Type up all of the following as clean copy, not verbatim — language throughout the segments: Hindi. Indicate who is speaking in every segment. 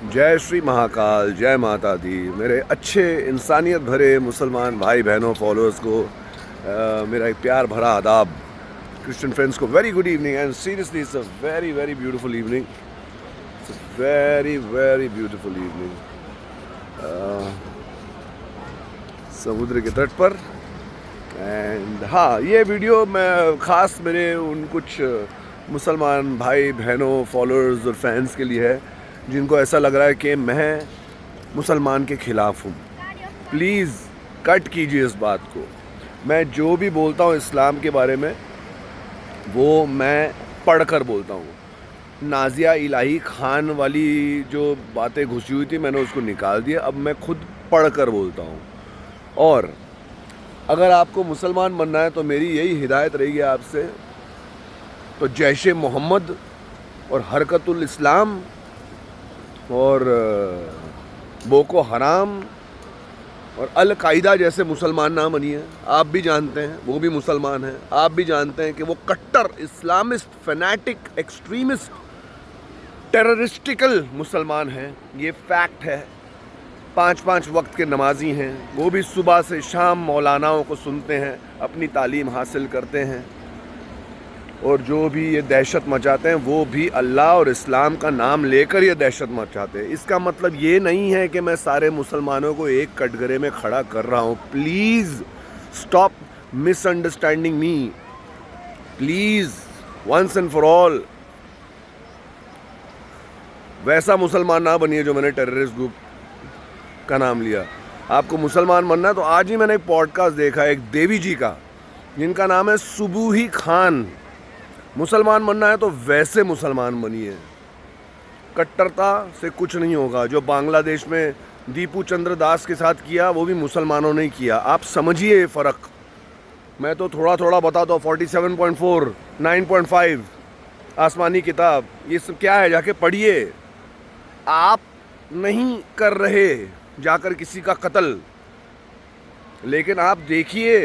Speaker 1: जय श्री महाकाल, जय माता दी। मेरे अच्छे इंसानियत भरे मुसलमान भाई बहनों फॉलोअर्स को मेरा एक प्यार भरा आदाब। क्रिश्चियन फ्रेंड्स को very good evening and seriously it's a very very beautiful evening. It's a very very beautiful evening समुद्र के तट पर। एंड हाँ, ये वीडियो मैं ख़ास मेरे उन कुछ मुसलमान भाई बहनों फॉलोअर्स और फैंस के लिए है जिनको ऐसा लग रहा है कि मैं मुसलमान के ख़िलाफ़ हूँ। प्लीज़ कट कीजिए इस बात को। मैं जो भी बोलता हूँ इस्लाम के बारे में वो मैं पढ़ कर बोलता हूँ। नाजिया इलाही खान वाली जो बातें घुसी हुई थी मैंने उसको निकाल दिया। अब मैं खुद पढ़ कर बोलता हूँ। और अगर आपको मुसलमान बनना है तो मेरी यही हिदायत रहेगी आपसे, तो जैश मोहम्मद और हरकतुल इस्लाम और बोको हराम और अल कायदा जैसे मुसलमान ना बनिए। आप भी जानते हैं, वो भी मुसलमान हैं, आप भी जानते हैं कि वो कट्टर इस्लामिस्ट, फैनेटिक, एक्सट्रीमिस्ट, टेररिस्टिकल मुसलमान हैं। ये फैक्ट है। 5-5 वक्त के नमाजी हैं, वो भी सुबह से शाम मौलानाओं को सुनते हैं, अपनी तालीम हासिल करते हैं। और जो भी ये दहशत मचाते हैं वो भी अल्लाह और इस्लाम का नाम लेकर ये दहशत मचाते हैं। इसका मतलब ये नहीं है कि मैं सारे मुसलमानों को एक कटघरे में खड़ा कर रहा हूँ। Please stop misunderstanding me, please, once and for all. वैसा मुसलमान ना बनिए जो मैंने टेररिस्ट ग्रुप का नाम लिया। आपको मुसलमान बनना है तो आज ही मैंने एक पॉडकास्ट देखा एक देवी जी का जिनका नाम है सुबूही खान। मुसलमान बनना है तो वैसे मुसलमान बनिए। कट्टरता से कुछ नहीं होगा। जो बांग्लादेश में दीपू चंद्र दास के साथ किया वो भी मुसलमानों ने किया। आप समझिए ये फ़र्क। मैं तो थोड़ा थोड़ा बताता हूँ। 47.4, 9.5 आसमानी किताब, ये सब क्या है जाके पढ़िए। आप नहीं कर रहे जाकर किसी का कत्ल, लेकिन आप देखिए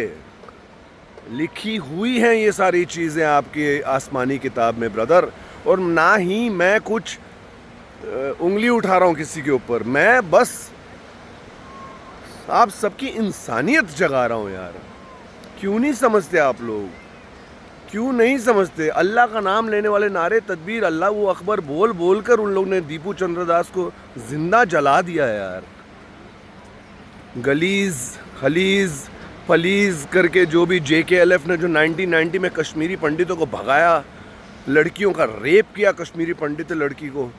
Speaker 1: लिखी हुई हैं ये सारी चीज़ें आपके आसमानी किताब में ब्रदर। और ना ही मैं कुछ उंगली उठा रहा हूँ किसी के ऊपर, मैं बस आप सबकी इंसानियत जगा रहा हूँ यार। क्यों नहीं समझते आप लोग? क्यों नहीं समझते? अल्लाह का नाम लेने वाले नारे तकबीर अल्लाह वो अकबर बोल बोल कर उन लोग ने दीपू चंद्रदास को जिंदा जला दिया यार। गलीज खलीज फलीज करके जो भी JKLF ने जो 1990 में कश्मीरी पंडितों को भगाया, लड़कियों का रेप किया कश्मीरी पंडित लड़की को,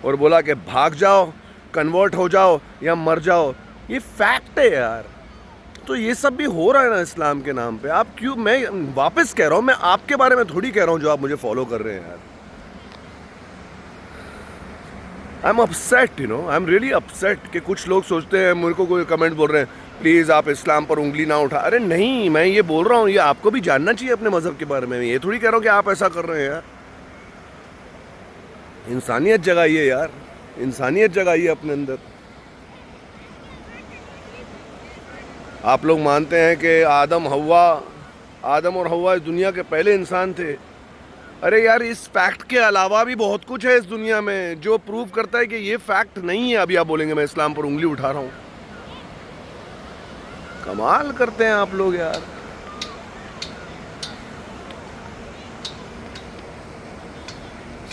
Speaker 1: और बोला कि भाग जाओ, कन्वर्ट हो जाओ या मर जाओ। ये फैक्ट है यार। तो ये सब भी हो रहा है ना इस्लाम के नाम पे। आप क्यों, मैं वापस कह रहा हूँ, मैं आपके बारे में थोड़ी कह रहा हूँ जो आप मुझे फॉलो कर रहे हैं यार। I am upset, you know, I am really upset कि कुछ लोग सोचते हैं, मेरे को कोई कमेंट बोल रहे हैं प्लीज़ आप इस्लाम पर उंगली ना उठा। अरे नहीं, मैं ये बोल रहा हूँ, ये आपको भी जानना चाहिए अपने मज़हब के बारे में। ये थोड़ी कह रहा हूँ कि आप ऐसा कर रहे हैं यार। इंसानियत जगाइए यार, इंसानियत जगाइए अपने अंदर। आप लोग मानते हैं कि आदम और हव्वा इस दुनिया के पहले इंसान थे। अरे यार, इस फैक्ट के अलावा भी बहुत कुछ है इस दुनिया में जो प्रूव करता है कि ये फैक्ट नहीं है। अभी आप बोलेंगे मैं इस्लाम पर उंगली उठा रहा हूँ। कमाल करते हैं आप लोग यार।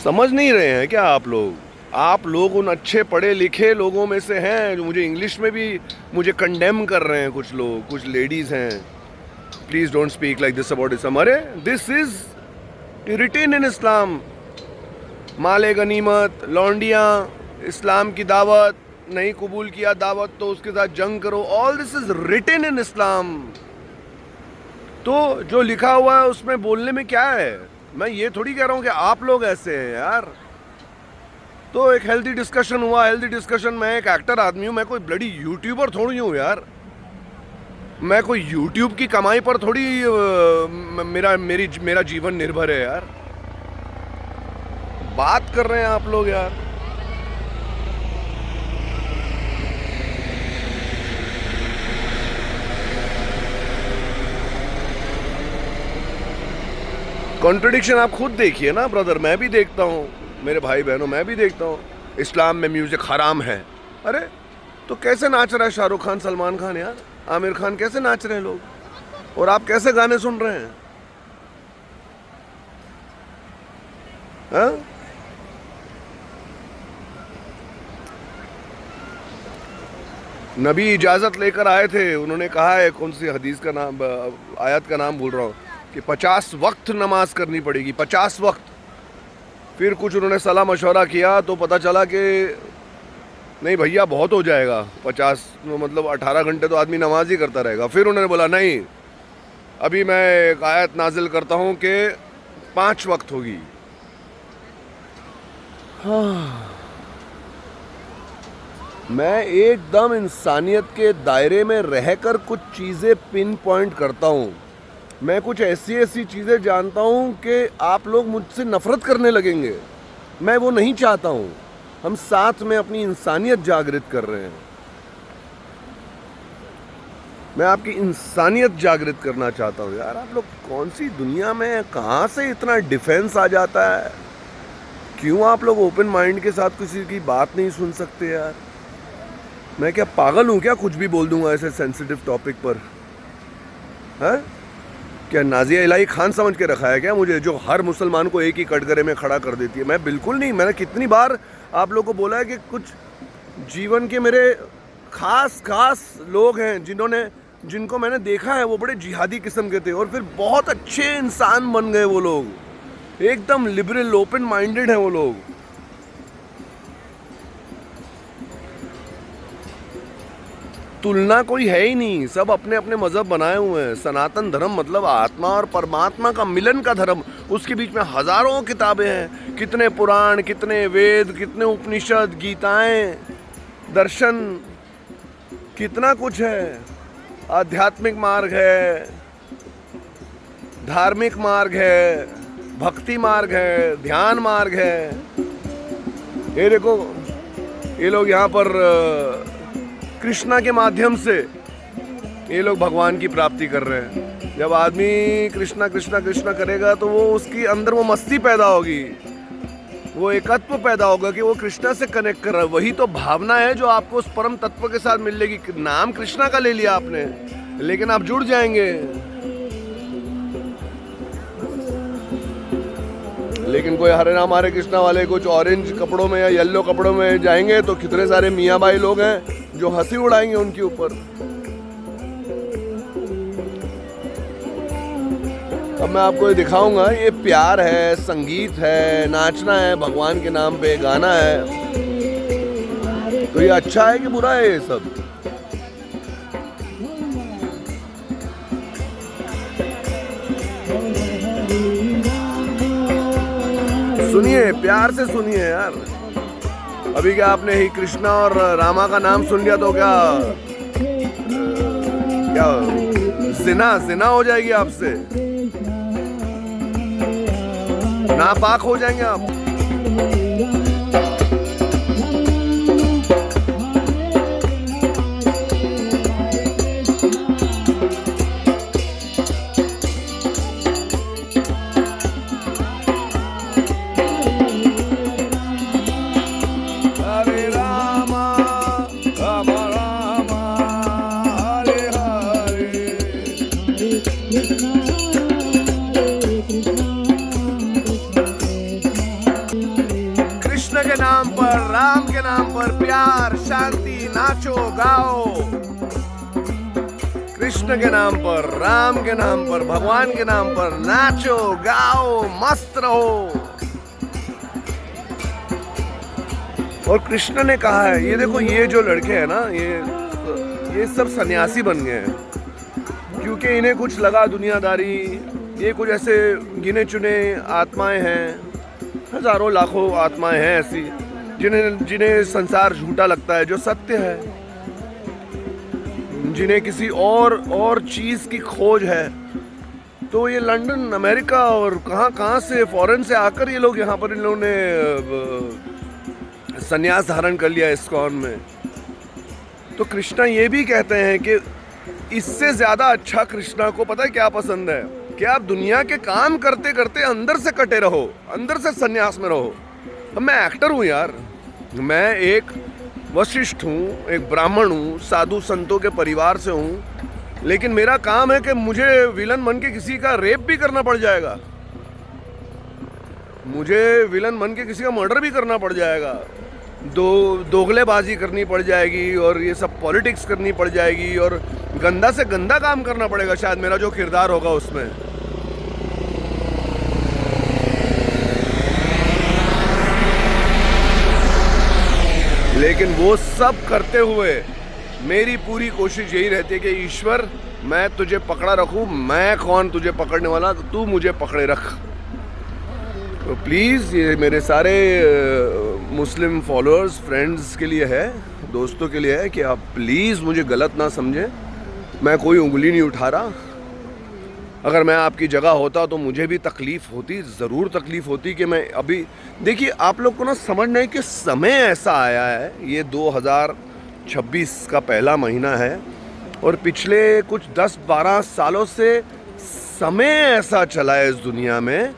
Speaker 1: समझ नहीं रहे हैं क्या आप लोग? आप लोग उन अच्छे पढ़े लिखे लोगों में से हैं जो मुझे इंग्लिश में भी मुझे कंडेम कर रहे हैं। कुछ लोग, कुछ लेडीज़ हैं, please don't speak like this about Islam. अरे this is written in Islam. माले गनीमत, लौंडियाँ, इस्लाम की दावत, नहीं कबूल किया दावत तो उसके साथ जंग करो। All this is retain in इस्लाम। तो जो लिखा हुआ है उसमें बोलने में क्या है? मैं ये थोड़ी कह रहा हूँ कि आप लोग ऐसे हैं यार। तो एक हेल्दी डिस्कशन हुआ। हेल्दी डिस्कशन, मैं एक एक्टर आदमी हूँ, मैं कोई ब्लडी यूट्यूबर थोड़ी हूँ यार। मैं कोई यूट्यूब की कमाई पर थोड़ी मेरा जीवन निर्भर है यार। बात कर रहे हैं आप लोग यार। कॉन्ट्रडिक्शन आप खुद देखिए ना ब्रदर, मैं भी देखता हूँ। मेरे भाई बहनों, मैं भी देखता हूँ इस्लाम में म्यूज़िक हराम है। अरे तो कैसे नाच रहा है शाहरुख खान, सलमान खान, यार आमिर खान, कैसे नाच रहे हैं लोग, और आप कैसे गाने सुन रहे हैं? हाँ? नबी इजाज़त लेकर आए थे, उन्होंने कहा है, कौन सी हदीस का नाम, आयत का नाम भूल रहा हूँ, कि 50 वक्त नमाज करनी पड़ेगी, 50 वक्त। फिर कुछ उन्होंने सलाह मशवरा किया तो पता चला कि नहीं भैया बहुत हो जाएगा, 50 मतलब 18 घंटे तो आदमी नमाज ही करता रहेगा। फिर उन्होंने बोला नहीं, अभी मैं एक आयत नाजिल करता हूँ कि 5 वक्त होगी। हाँ, मैं एकदम इंसानियत के दायरे में रहकर कुछ चीज़ें पिन पॉइंट करता हूँ। मैं कुछ ऐसी ऐसी चीज़ें जानता हूँ कि आप लोग मुझसे नफ़रत करने लगेंगे। मैं वो नहीं चाहता हूँ। हम साथ में अपनी इंसानियत जागृत कर रहे हैं। मैं आपकी इंसानियत जागृत करना चाहता हूँ। यार आप लोग कौन सी दुनिया में, कहाँ से इतना डिफेंस आ जाता है? क्यों आप लोग ओपन माइंड के साथ किसी की बात नहीं सुन सकते यार? मैं क्या पागल हूँ क्या, कुछ भी बोल दूंगा ऐसे सेंसिटिव टॉपिक पर? है क्या नाजिया इलाही खान समझ के रखा है क्या मुझे, जो हर मुसलमान को एक ही कटघरे में खड़ा कर देती है? मैं बिल्कुल नहीं। मैंने कितनी बार आप लोगों को बोला है कि कुछ जीवन के मेरे खास लोग हैं जिनको मैंने देखा है, वो बड़े जिहादी किस्म के थे और फिर बहुत अच्छे इंसान बन गए। वो लोग एकदम लिबरल, ओपन माइंडेड हैं वो लोग। तुलना कोई है ही नहीं, सब अपने अपने मज़हब बनाए हुए हैं। सनातन धर्म मतलब आत्मा और परमात्मा का मिलन का धर्म। उसके बीच में हज़ारों किताबें हैं, कितने पुराण, कितने वेद, कितने उपनिषद, गीताएं, दर्शन, कितना कुछ है। आध्यात्मिक मार्ग है, धार्मिक मार्ग है, भक्ति मार्ग है, ध्यान मार्ग है। ये देखो, ये लोग यहाँ पर कृष्णा के माध्यम से ये लोग भगवान की प्राप्ति कर रहे हैं। जब आदमी कृष्णा कृष्णा कृष्णा करेगा तो वो उसकी अंदर वो मस्ती पैदा होगी, वो एकत्व पैदा होगा कि वो कृष्णा से कनेक्ट कर रहा है। वही तो भावना है जो आपको उस परम तत्व के साथ मिलेगी। नाम कृष्णा का ले लिया आपने, लेकिन आप जुड़ जाएंगे। लेकिन कोई हरे राम हरे कृष्णा वाले कुछ ऑरेंज कपड़ों में या येलो कपड़ों में जाएंगे तो कितने सारे मियाँ भाई लोग हैं जो हंसी उड़ाएंगे उनके ऊपर। अब मैं आपको ये दिखाऊंगा, ये प्यार है, संगीत है, नाचना है, भगवान के नाम पे गाना है। तो ये अच्छा है कि बुरा है ये सब? सुनिए, प्यार से सुनिए यार। अभी क्या आपने ही कृष्णा और रामा का नाम सुन लिया तो क्या जिना हो जाएगी आपसे? नापाक हो जाएंगे आप। कृष्ण के नाम पर, राम के नाम पर प्यार, शांति, नाचो गाओ। कृष्ण के नाम पर, राम के नाम पर, भगवान के नाम पर नाचो गाओ, मस्त रहो। और कृष्ण ने कहा है, ये देखो ये जो लड़के हैं ना, ये सब सन्यासी बन गए हैं क्योंकि इन्हें कुछ लगा दुनियादारी। ये कुछ ऐसे गिने चुने आत्माएं हैं, हजारों लाखों आत्माएं हैं ऐसी जिन्हें संसार झूठा लगता है, जो सत्य है, जिन्हें किसी और चीज़ की खोज है। तो ये लंदन, अमेरिका और कहाँ से, फॉरेन से आकर ये लोग यहाँ पर, इन लोगों ने संन्यास धारण कर लिया इस्कॉन में। तो कृष्णा ये भी कहते हैं कि इससे ज़्यादा अच्छा कृष्णा को पता है क्या पसंद है? कि आप दुनिया के काम करते करते अंदर से कटे रहो, अंदर से संन्यास में रहो। अब मैं एक्टर हूँ यार, मैं एक वशिष्ठ हूँ, एक ब्राह्मण हूँ, साधु संतों के परिवार से हूँ, लेकिन मेरा काम है कि मुझे विलन बन के किसी का रेप भी करना पड़ जाएगा, मुझे विलन बन के किसी का मर्डर भी करना पड़ जाएगा, दोगलेबाजी करनी पड़ जाएगी और ये सब पॉलिटिक्स करनी पड़ जाएगी और गंदा से गंदा काम करना पड़ेगा शायद मेरा जो किरदार होगा उसमें। लेकिन वो सब करते हुए मेरी पूरी कोशिश यही रहती है कि ईश्वर मैं तुझे पकड़ा रखूं, मैं कौन तुझे पकड़ने वाला, तू मुझे पकड़े रख। तो प्लीज़ ये मेरे सारे मुस्लिम फॉलोअर्स फ्रेंड्स के लिए है, दोस्तों के लिए है कि आप प्लीज़ मुझे गलत ना समझें, मैं कोई उंगली नहीं उठा रहा। अगर मैं आपकी जगह होता तो मुझे भी तकलीफ़ होती, ज़रूर तकलीफ़ होती कि मैं अभी देखिए आप लोग को ना समझना है कि समय ऐसा आया है, ये 2026 का पहला महीना है और पिछले कुछ 10-12 सालों से समय ऐसा चला है इस दुनिया में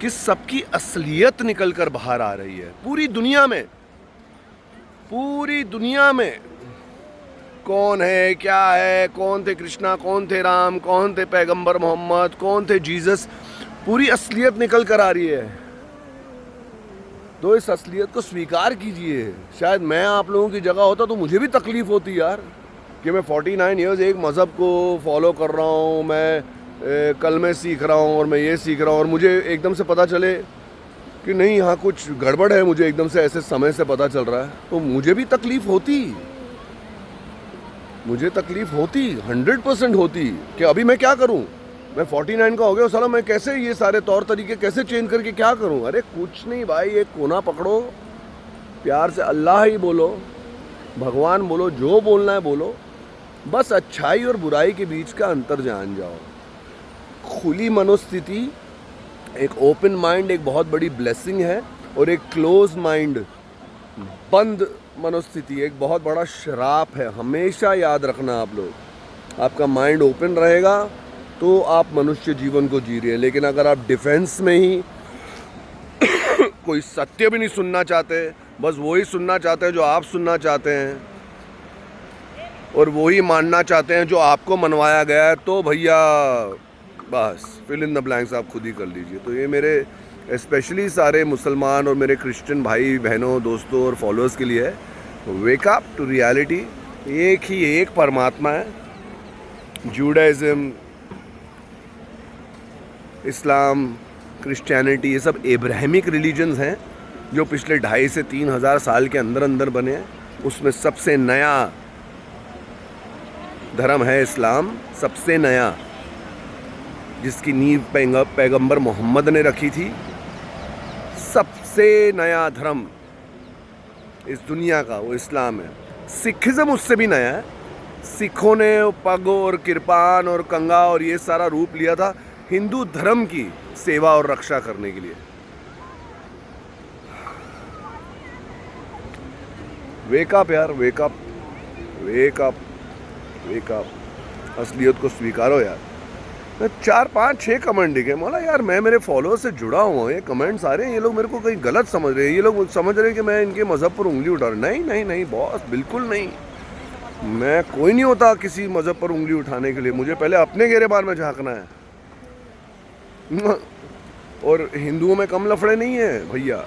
Speaker 1: कि सबकी असलियत निकल कर बाहर आ रही है। पूरी दुनिया में, पूरी दुनिया में कौन है, क्या है, कौन थे कृष्णा, कौन थे राम, कौन थे पैगंबर मोहम्मद, कौन थे जीसस, पूरी असलियत निकल कर आ रही है। तो इस असलियत को स्वीकार कीजिए। शायद मैं आप लोगों की जगह होता तो मुझे भी तकलीफ़ होती यार कि मैं 49 ईयर्स एक मज़हब को फॉलो कर रहा हूँ, मैं कल में सीख रहा हूँ और मैं ये सीख रहा हूँ और मुझे एकदम से पता चले कि नहीं यहाँ कुछ गड़बड़ है, मुझे एकदम से ऐसे समय से पता चल रहा है, तो मुझे भी तकलीफ़ होती, मुझे तकलीफ़ होती, 100% होती कि अभी मैं क्या करूं, मैं 49 का हो गया साला, मैं कैसे ये सारे तौर तरीके कैसे चेंज करके क्या करूं। अरे कुछ नहीं भाई, एक कोना पकड़ो, प्यार से अल्लाह ही बोलो, भगवान बोलो, जो बोलना है बोलो, बस अच्छाई और बुराई के बीच का अंतर जान जाओ। खुली मनोस्थिति, एक ओपन माइंड एक बहुत बड़ी ब्लेसिंग है और एक क्लोज माइंड, बंद मनोस्थिति एक बहुत बड़ा श्राप है। हमेशा याद रखना आप लोग, आपका माइंड ओपन रहेगा तो आप मनुष्य जीवन को जी रहे हैं, लेकिन अगर आप डिफेंस में ही कोई सत्य भी नहीं सुनना चाहते, बस वही सुनना चाहते हैं जो आप सुनना चाहते हैं और वही मानना चाहते हैं जो आपको मनवाया गया है, तो भैया बस फिल इन द ब्लैंक्स आप खुद ही कर लीजिए। तो ये मेरे स्पेशली सारे मुसलमान और मेरे क्रिश्चियन भाई बहनों दोस्तों और फॉलोअर्स के लिए है, वेक अप टू रियलिटी। एक ही एक परमात्मा है। जूडाइज़म, इस्लाम, क्रिश्चियनिटी, ये सब एब्राहमिक रिलीजन्स हैं जो पिछले 2,500 से 3,000 साल के अंदर अंदर बने हैं। उसमें सबसे नया धर्म है इस्लाम, सबसे नया, जिसकी नींव पैगंबर मोहम्मद ने रखी थी। सबसे नया धर्म इस दुनिया का वो इस्लाम है। सिखिज़म उससे भी नया है। सिखों ने पग और किरपान और कंगा और ये सारा रूप लिया था हिंदू धर्म की सेवा और रक्षा करने के लिए। वेक अप यार, wake up, wake up, wake up. असलियत को स्वीकारो यार। 4-5-6 कमेंट दिखे, बोला यार मैं मेरे फॉलोअर से जुड़ा हुआ हूँ, ये कमेंट्स आ रहे हैं, ये लोग मेरे को कहीं गलत समझ रहे हैं, ये लोग समझ रहे हैं कि मैं इनके मज़हब पर उंगली उठा रहा हूँ। नहीं नहीं नहीं बॉस, बिल्कुल नहीं। मैं कोई नहीं होता किसी मज़हब पर उंगली उठाने के लिए, मुझे पहले अपने गिरेबान में झांकना है। और हिंदुओं में कम लफड़े नहीं है भैया,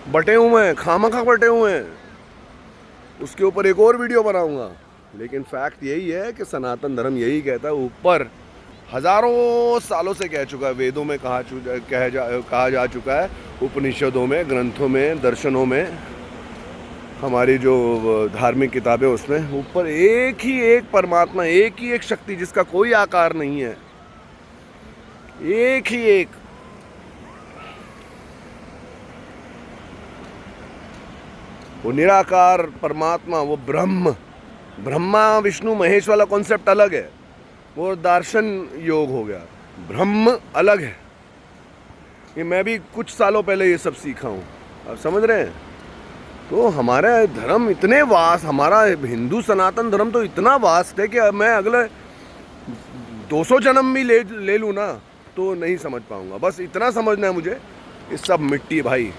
Speaker 1: बटे हुए हैं, खामखा बटे हुए हैं। उसके ऊपर एक और वीडियो बनाऊंगा, लेकिन फैक्ट यही है कि सनातन धर्म यही कहता है, ऊपर हज़ारों सालों से कह चुका है, वेदों में कहा जा चुका है, उपनिषदों में, ग्रंथों में, दर्शनों में, हमारी जो धार्मिक किताबें उसमें ऊपर एक ही एक परमात्मा, एक ही एक शक्ति जिसका कोई आकार नहीं है, एक ही एक। वो निराकार परमात्मा, वो ब्रह्म, ब्रह्मा विष्णु महेश वाला कॉन्सेप्ट अलग है, वो दार्शन योग हो गया, ब्रह्म अलग है। ये मैं भी कुछ सालों पहले ये सब सीखा हूँ, आप समझ रहे हैं। तो हमारा धर्म इतने वास्ट, हमारा हिंदू सनातन धर्म तो इतना वास्ट है कि मैं अगले 200 जन्म भी ले लूँ ना तो नहीं समझ पाऊँगा। बस इतना समझना है मुझे, ये सब मिट्टी भाई,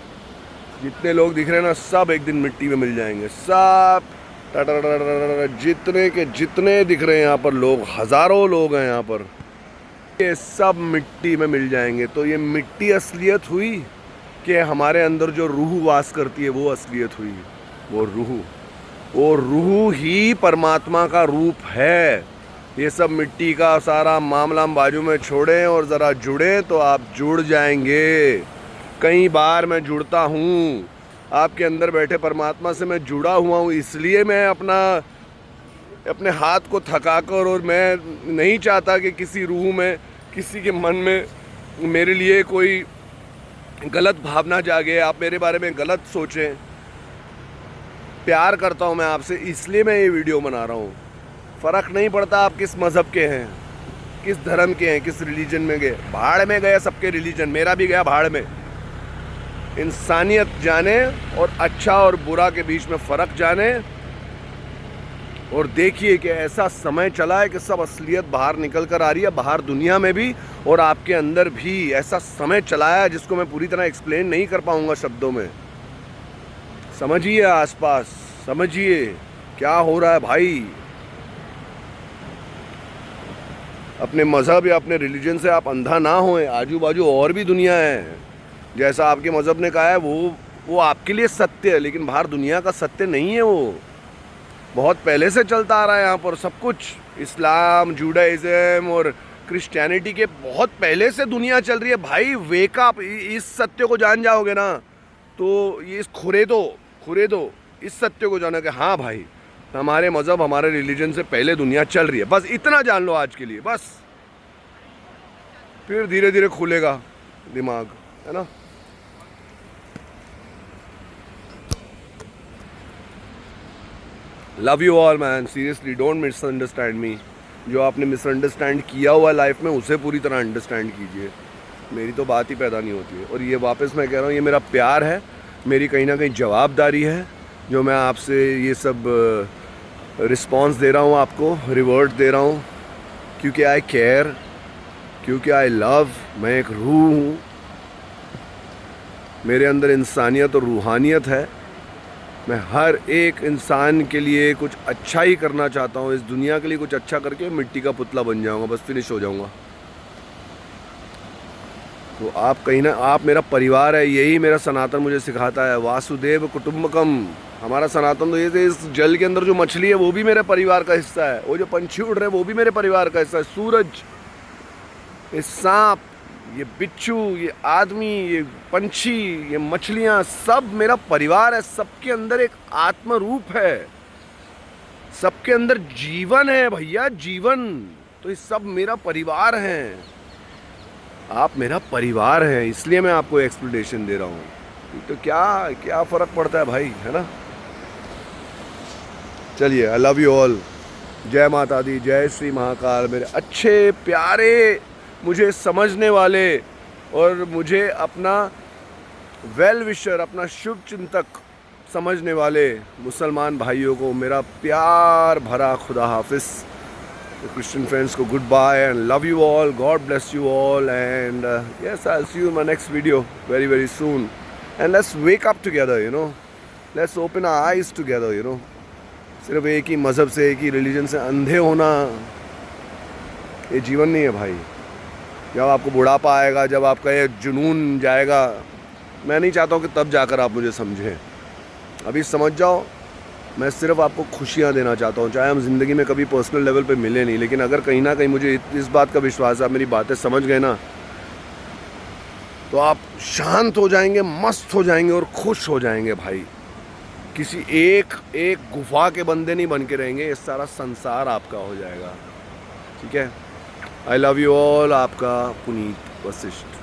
Speaker 1: जितने लोग दिख रहे हैं ना सब एक दिन मिट्टी में मिल जाएंगे, सब जितने के जितने दिख रहे हैं यहाँ पर लोग, हज़ारों लोग हैं यहाँ पर, ये सब मिट्टी में मिल जाएंगे। तो ये मिट्टी असलियत हुई कि हमारे अंदर जो रूह वास करती है वो असलियत हुई। वो रूह ही परमात्मा का रूप है। ये सब मिट्टी का सारा मामला हम बाजू में छोड़ें और ज़रा जुड़ें तो आप जुड़ जाएंगे। कई बार मैं जुड़ता हूँ, आपके अंदर बैठे परमात्मा से मैं जुड़ा हुआ हूँ, इसलिए मैं अपने हाथ को थकाकर, और मैं नहीं चाहता कि किसी रूह में, किसी के मन में मेरे लिए कोई गलत भावना जागे, आप मेरे बारे में गलत सोचें। प्यार करता हूँ मैं आपसे, इसलिए मैं ये वीडियो बना रहा हूँ। फ़र्क नहीं पड़ता आप किस मज़हब के हैं, किस धर्म के हैं, किस रिलीजन में गए। भाड़ में गए सबके रिलीजन, मेरा भी गया भाड़ में। इंसानियत जाने और अच्छा और बुरा के बीच में फ़र्क जाने, और देखिए कि ऐसा समय चला है कि सब असलियत बाहर निकल कर आ रही है, बाहर दुनिया में भी और आपके अंदर भी। ऐसा समय चला है जिसको मैं पूरी तरह एक्सप्लेन नहीं कर पाऊँगा शब्दों में। समझिए आसपास, समझिए क्या हो रहा है भाई। अपने मज़हब या अपने रिलीजन से आप अंधा ना होएं, आजू बाजू और भी दुनिया है। जैसा आपके मज़हब ने कहा है वो आपके लिए सत्य है, लेकिन बाहर दुनिया का सत्य नहीं है। वो बहुत पहले से चलता आ रहा है यहाँ पर सब कुछ। इस्लाम, जूडाइज़म और क्रिश्चियनिटी के बहुत पहले से दुनिया चल रही है भाई। वेक अप, इस सत्य को जान जाओगे ना तो ये खुरे दो इस सत्य को जाना कि हाँ भाई, हमारे मज़हब, हमारे रिलीजन से पहले दुनिया चल रही है। बस इतना जान लो आज के लिए, बस। फिर धीरे धीरे खुलेगा दिमाग, है ना। Love you all man, seriously don't misunderstand मी। जो आपने मिसअंडरस्टैंड किया हुआ लाइफ में, उसे पूरी तरह अंडरस्टैंड कीजिए। मेरी तो बात ही पैदा नहीं होती है। और ये वापस मैं कह रहा हूँ, ये मेरा प्यार है, मेरी कहीं ना कहीं जवाबदारी है जो मैं आपसे ये सब रिस्पॉन्स दे रहा हूँ, आपको रिवर्ट दे रहा हूँ, क्योंकि आई केयर, क्योंकि आई लव। मैं एक रूह हूँ, मेरे अंदर इंसानियत और रूहानियत है। मैं हर एक इंसान के लिए कुछ अच्छा ही करना चाहता हूँ। इस दुनिया के लिए कुछ अच्छा करके मिट्टी का पुतला बन जाऊँगा, बस फिनिश हो जाऊँगा। तो आप कहीं ना, आप मेरा परिवार है, यही मेरा सनातन मुझे सिखाता है। वासुदेव कुटुम्बकम। हमारा सनातन तो ये, इस जल के अंदर जो मछली है वो भी मेरे परिवार का हिस्सा है, वो जो पंछी उड़ रहे हैं वो भी मेरे परिवार का हिस्सा है, सूरज, ये सांप, ये बिच्छू, ये आदमी, ये पंछी, ये मछलियाँ, सब मेरा परिवार है। सबके अंदर एक आत्म रूप है, सबके अंदर जीवन है भैया, जीवन। तो ये सब मेरा परिवार है, आप मेरा परिवार हैं, इसलिए मैं आपको एक्सप्लेनेशन दे रहा हूँ। तो क्या फ़र्क पड़ता है भाई, है ना। चलिए, आई लव यू ऑल। जय माता दी, जय श्री महाकाल। मेरे अच्छे प्यारे, मुझे समझने वाले और मुझे अपना वेल विशर, अपना शुभ चिंतक समझने वाले मुसलमान भाइयों को मेरा प्यार भरा खुदा हाफिज़। The Christian friends go goodbye and love you all. God bless you all, and yes, I'll see you in my next video very very soon. And let's wake up together, you know. Let's open our eyes together, you know. सिर्फ एक ही मज़हब से, एक ही रिलीजन से अंधे होना ये जीवन नहीं है भाई। जब आपको बुढ़ापा आएगा, जब आपका ये जुनून जाएगा, मैं नहीं चाहता हूँ कि तब जाकर आप मुझे समझें। अभी समझ जाओ। मैं सिर्फ आपको खुशियाँ देना चाहता हूँ, चाहे हम ज़िंदगी में कभी पर्सनल लेवल पे मिले नहीं, लेकिन अगर कहीं ना कहीं मुझे इस बात का विश्वास है, आप मेरी बातें समझ गए ना, तो आप शांत हो जाएंगे, मस्त हो जाएंगे और खुश हो जाएंगे भाई। किसी एक गुफा के बंदे नहीं बन के रहेंगे, ये सारा संसार आपका हो जाएगा। ठीक है। I love you all. आपका पुनीत वशिष्ठ।